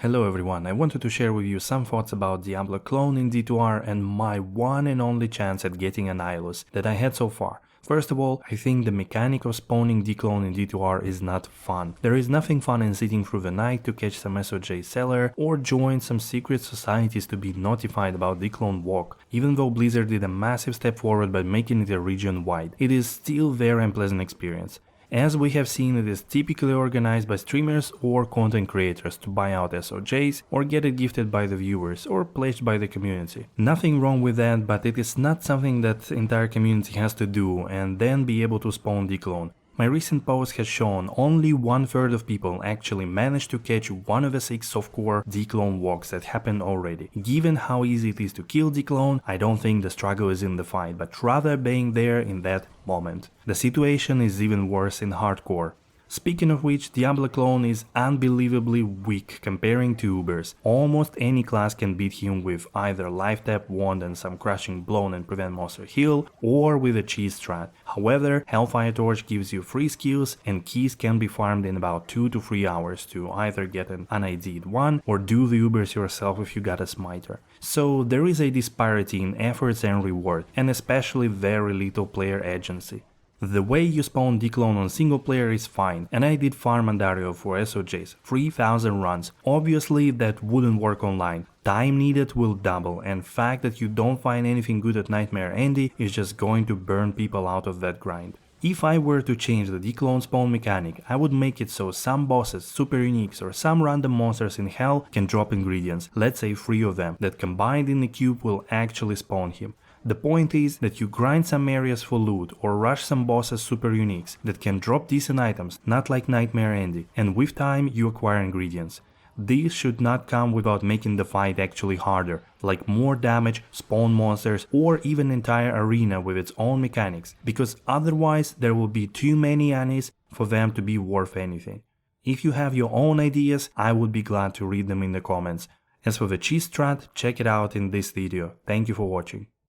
Hello everyone, I wanted to share with you some thoughts about Diablo clone in D2R and my one and only chance at getting an Nihilus that I had so far. First of all, I think the mechanic of spawning DClone in D2R is not fun. There is nothing fun in sitting through the night to catch some SOJ seller or join some secret societies to be notified about DClone walk. Even though Blizzard did a massive step forward by making it a region-wide, it is still very unpleasant experience. As we have seen, it is typically organized by streamers or content creators to buy out SOJs or get it gifted by the viewers or pledged by the community. Nothing wrong with that, but it is not something that the entire community has to do and then be able to spawn DClone. My recent post has shown only 1/3 of people actually managed to catch one of the 6 softcore DClone walks that happened already. Given how easy it is to kill DClone, I don't think the struggle is in the fight, but rather being there in that moment. The situation is even worse in hardcore. Speaking of which, Diablo clone is unbelievably weak comparing to Ubers. Almost any class can beat him with either life tap, wand and some crushing blow and prevent monster heal, or with a cheese strat. However, Hellfire Torch gives you free skills and keys can be farmed in about 2 to 3 hours to either get an unID'd one or do the Ubers yourself if you got a smiter. So there is a disparity in efforts and reward, and especially very little player agency. The way you spawn DClone on single player is fine, and I did farm Mandario for SOJs, 3000 runs. Obviously that wouldn't work online. Time needed will double, and fact that you don't find anything good at Nightmare Andy is just going to burn people out of that grind. If I were to change the DClone spawn mechanic, I would make it so some bosses, super uniques or some random monsters in hell can drop ingredients, let's say 3 of them, that combined in the cube will actually spawn him. The point is that you grind some areas for loot or rush some bosses super uniques that can drop decent items, not like Nightmare Andy, and with time you acquire ingredients. These should not come without making the fight actually harder, like more damage, spawn monsters, or even entire arena with its own mechanics, because otherwise there will be too many Annies for them to be worth anything. If you have your own ideas, I would be glad to read them in the comments. As for the cheese strat, check it out in this video. Thank you for watching.